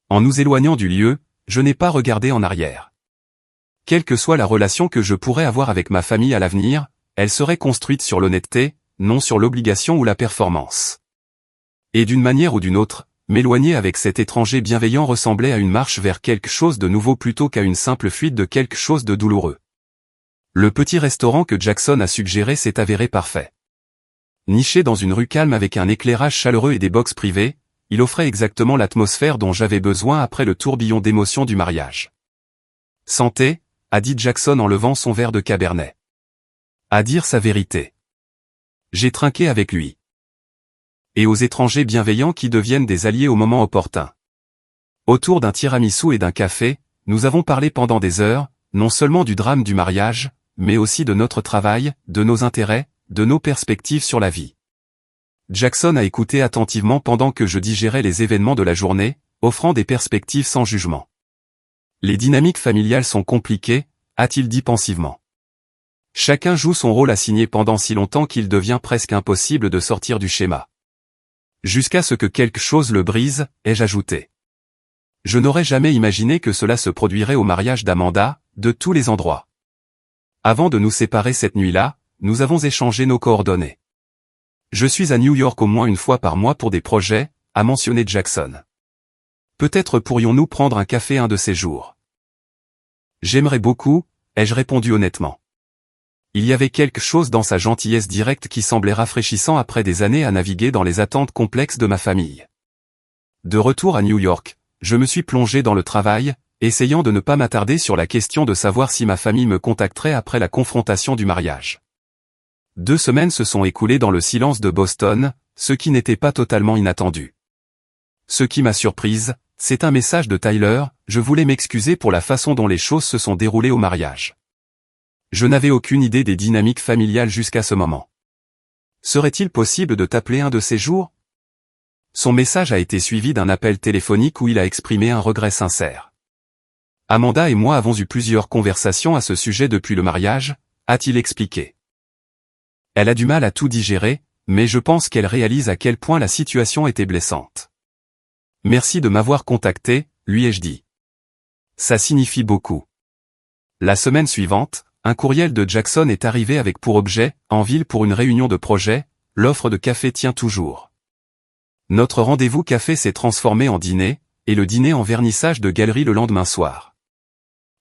En nous éloignant du lieu, je n'ai pas regardé en arrière. Quelle que soit la relation que je pourrais avoir avec ma famille à l'avenir, elle serait construite sur l'honnêteté, non sur l'obligation ou la performance. Et d'une manière ou d'une autre, m'éloigner avec cet étranger bienveillant ressemblait à une marche vers quelque chose de nouveau plutôt qu'à une simple fuite de quelque chose de douloureux. Le petit restaurant que Jackson a suggéré s'est avéré parfait. Niché dans une rue calme avec un éclairage chaleureux et des box privées, il offrait exactement l'atmosphère dont j'avais besoin après le tourbillon d'émotions du mariage. « Santé », a dit Jackson en levant son verre de cabernet. À dire sa vérité. J'ai trinqué avec lui. Et aux étrangers bienveillants qui deviennent des alliés au moment opportun. Autour d'un tiramisu et d'un café, nous avons parlé pendant des heures, non seulement du drame du mariage, mais aussi de notre travail, de nos intérêts, de nos perspectives sur la vie. Jackson a écouté attentivement pendant que je digérais les événements de la journée, offrant des perspectives sans jugement. Les dynamiques familiales sont compliquées, a-t-il dit pensivement. Chacun joue son rôle assigné pendant si longtemps qu'il devient presque impossible de sortir du schéma. Jusqu'à ce que quelque chose le brise, ai-je ajouté. Je n'aurais jamais imaginé que cela se produirait au mariage d'Amanda, de tous les endroits. Avant de nous séparer cette nuit-là, nous avons échangé nos coordonnées. Je suis à New York au moins une fois par mois pour des projets, a mentionné Jackson. Peut-être pourrions-nous prendre un café un de ces jours. J'aimerais beaucoup, ai-je répondu honnêtement. Il y avait quelque chose dans sa gentillesse directe qui semblait rafraîchissant après des années à naviguer dans les attentes complexes de ma famille. De retour à New York, je me suis plongé dans le travail, essayant de ne pas m'attarder sur la question de savoir si ma famille me contacterait après la confrontation du mariage. 2 semaines se sont écoulées dans le silence de Boston, ce qui n'était pas totalement inattendu. Ce qui m'a surprise, c'est un message de Tyler, je voulais m'excuser pour la façon dont les choses se sont déroulées au mariage. Je n'avais aucune idée des dynamiques familiales jusqu'à ce moment. Serait-il possible de t'appeler un de ces jours ? Son message a été suivi d'un appel téléphonique où il a exprimé un regret sincère. Amanda et moi avons eu plusieurs conversations à ce sujet depuis le mariage, a-t-il expliqué. Elle a du mal à tout digérer, mais je pense qu'elle réalise à quel point la situation était blessante. Merci de m'avoir contacté, lui ai-je dit. Ça signifie beaucoup. La semaine suivante, un courriel de Jackson est arrivé avec pour objet, en ville pour une réunion de projet, l'offre de café tient toujours. Notre rendez-vous café s'est transformé en dîner, et le dîner en vernissage de galerie le lendemain soir.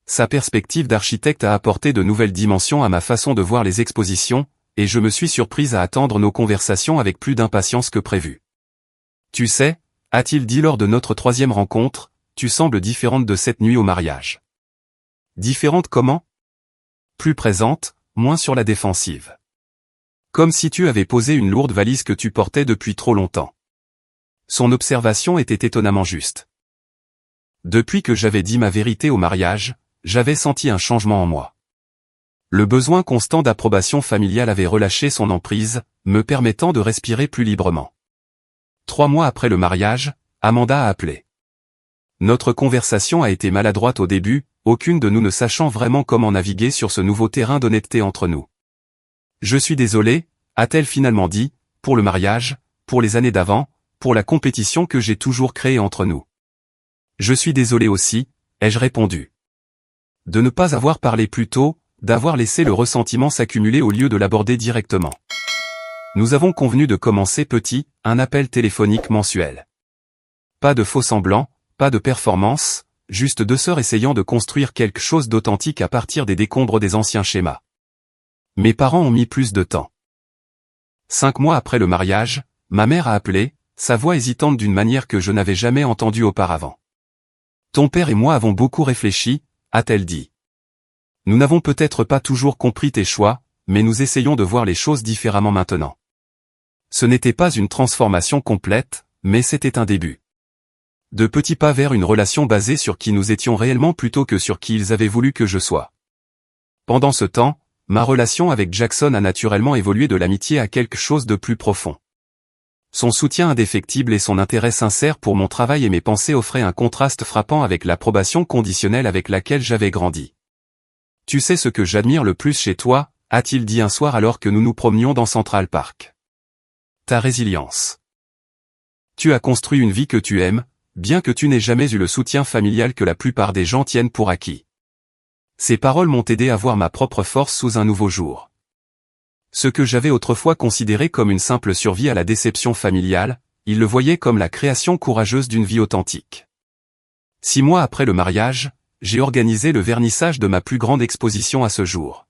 Sa perspective d'architecte a apporté de nouvelles dimensions à ma façon de voir les expositions, et je me suis surprise à attendre nos conversations avec plus d'impatience que prévu. Tu sais, a-t-il dit lors de notre 3e rencontre, tu sembles différente de cette nuit au mariage. Différente comment ? Plus présente, moins sur la défensive. Comme si tu avais posé une lourde valise que tu portais depuis trop longtemps. Son observation était étonnamment juste. Depuis que j'avais dit ma vérité au mariage, j'avais senti un changement en moi. Le besoin constant d'approbation familiale avait relâché son emprise, me permettant de respirer plus librement. 3 mois après le mariage, Amanda a appelé. Notre conversation a été maladroite au début, aucune de nous ne sachant vraiment comment naviguer sur ce nouveau terrain d'honnêteté entre nous. Je suis désolé, a-t-elle finalement dit, pour le mariage, pour les années d'avant, pour la compétition que j'ai toujours créée entre nous. Je suis désolé aussi, ai-je répondu. De ne pas avoir parlé plus tôt, d'avoir laissé le ressentiment s'accumuler au lieu de l'aborder directement. Nous avons convenu de commencer petit, un appel téléphonique mensuel. Pas de faux semblants, pas de performance, juste deux sœurs essayant de construire quelque chose d'authentique à partir des décombres des anciens schémas. Mes parents ont mis plus de temps. 5 mois après le mariage, ma mère a appelé, sa voix hésitante d'une manière que je n'avais jamais entendue auparavant. Ton père et moi avons beaucoup réfléchi, a-t-elle dit. Nous n'avons peut-être pas toujours compris tes choix, mais nous essayons de voir les choses différemment maintenant. Ce n'était pas une transformation complète, mais c'était un début. De petits pas vers une relation basée sur qui nous étions réellement plutôt que sur qui ils avaient voulu que je sois. Pendant ce temps, ma relation avec Jackson a naturellement évolué de l'amitié à quelque chose de plus profond. Son soutien indéfectible et son intérêt sincère pour mon travail et mes pensées offraient un contraste frappant avec l'approbation conditionnelle avec laquelle j'avais grandi. Tu sais ce que j'admire le plus chez toi, a-t-il dit un soir alors que nous nous promenions dans Central Park. Ta résilience. Tu as construit une vie que tu aimes, bien que tu n'aies jamais eu le soutien familial que la plupart des gens tiennent pour acquis. Ces paroles m'ont aidé à voir ma propre force sous un nouveau jour. Ce que j'avais autrefois considéré comme une simple survie à la déception familiale, il le voyait comme la création courageuse d'une vie authentique. 6 mois après le mariage, j'ai organisé le vernissage de ma plus grande exposition à ce jour.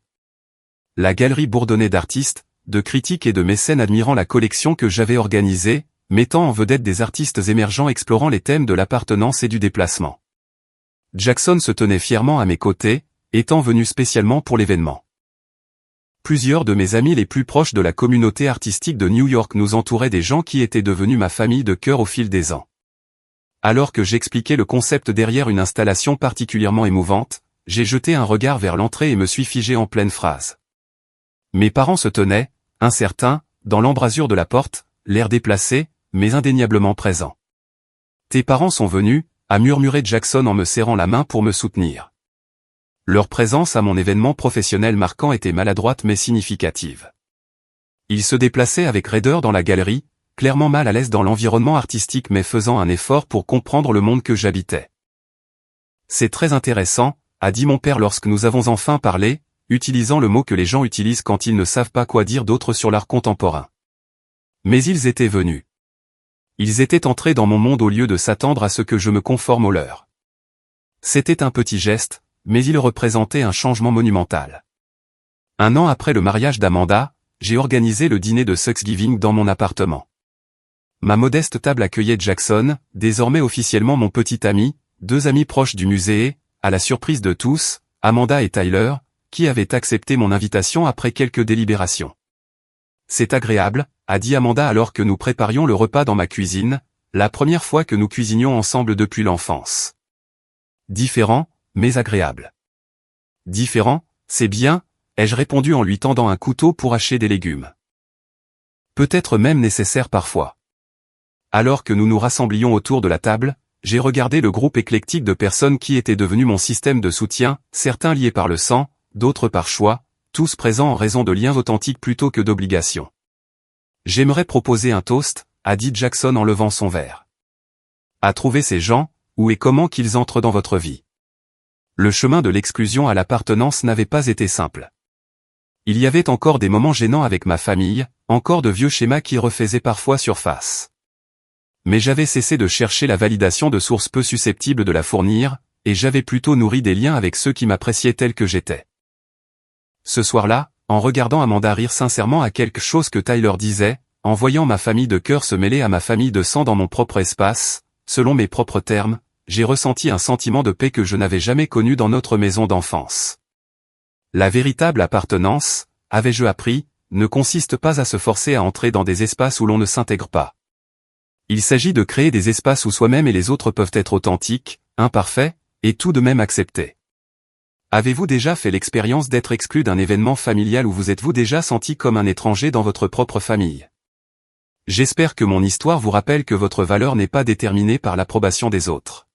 La galerie bourdonnait d'artistes, de critiques et de mécènes admirant la collection que j'avais organisée, mettant en vedette des artistes émergents explorant les thèmes de l'appartenance et du déplacement. Jackson se tenait fièrement à mes côtés, étant venu spécialement pour l'événement. Plusieurs de mes amis les plus proches de la communauté artistique de New York nous entouraient, des gens qui étaient devenus ma famille de cœur au fil des ans. Alors que j'expliquais le concept derrière une installation particulièrement émouvante, j'ai jeté un regard vers l'entrée et me suis figé en pleine phrase. Mes parents se tenaient, incertains, dans l'embrasure de la porte, l'air déplacé, mais indéniablement présent. Tes parents sont venus, a murmuré Jackson en me serrant la main pour me soutenir. Leur présence à mon événement professionnel marquant était maladroite mais significative. Ils se déplaçaient avec raideur dans la galerie, clairement mal à l'aise dans l'environnement artistique mais faisant un effort pour comprendre le monde que j'habitais. C'est très intéressant, a dit mon père lorsque nous avons enfin parlé, utilisant le mot que les gens utilisent quand ils ne savent pas quoi dire d'autre sur l'art contemporain. Mais ils étaient venus. Ils étaient entrés dans mon monde au lieu de s'attendre à ce que je me conforme au leur. C'était un petit geste, mais il représentait un changement monumental. 1 an après le mariage d'Amanda, j'ai organisé le dîner de Thanksgiving dans mon appartement. Ma modeste table accueillait Jackson, désormais officiellement mon petit ami, 2 amis proches du musée et, à la surprise de tous, Amanda et Tyler, qui avaient accepté mon invitation après quelques délibérations. C'est agréable, a dit Amanda alors que nous préparions le repas dans ma cuisine, la première fois que nous cuisinions ensemble depuis l'enfance. Différent, mais agréable. Différent, c'est bien, ai-je répondu en lui tendant un couteau pour hacher des légumes. Peut-être même nécessaire parfois. Alors que nous nous rassemblions autour de la table, j'ai regardé le groupe éclectique de personnes qui étaient devenus mon système de soutien, certains liés par le sang, d'autres par choix, tous présents en raison de liens authentiques plutôt que d'obligations. J'aimerais proposer un toast, a dit Jackson en levant son verre. À trouver ces gens, où et comment qu'ils entrent dans votre vie. Le chemin de l'exclusion à l'appartenance n'avait pas été simple. Il y avait encore des moments gênants avec ma famille, encore de vieux schémas qui refaisaient parfois surface. Mais j'avais cessé de chercher la validation de sources peu susceptibles de la fournir, et j'avais plutôt nourri des liens avec ceux qui m'appréciaient tel que j'étais. Ce soir-là, en regardant Amanda rire sincèrement à quelque chose que Tyler disait, en voyant ma famille de cœur se mêler à ma famille de sang dans mon propre espace, selon mes propres termes, j'ai ressenti un sentiment de paix que je n'avais jamais connu dans notre maison d'enfance. La véritable appartenance, avais-je appris, ne consiste pas à se forcer à entrer dans des espaces où l'on ne s'intègre pas. Il s'agit de créer des espaces où soi-même et les autres peuvent être authentiques, imparfaits, et tout de même acceptés. Avez-vous déjà fait l'expérience d'être exclu d'un événement familial ou vous êtes-vous déjà senti comme un étranger dans votre propre famille? J'espère que mon histoire vous rappelle que votre valeur n'est pas déterminée par l'approbation des autres.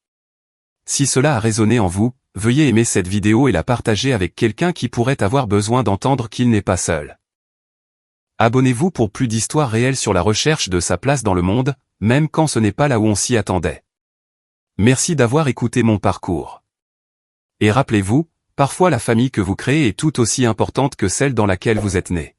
Si cela a résonné en vous, veuillez aimer cette vidéo et la partager avec quelqu'un qui pourrait avoir besoin d'entendre qu'il n'est pas seul. Abonnez-vous pour plus d'histoires réelles sur la recherche de sa place dans le monde, même quand ce n'est pas là où on s'y attendait. Merci d'avoir écouté mon parcours. Et rappelez-vous, parfois la famille que vous créez est tout aussi importante que celle dans laquelle vous êtes né.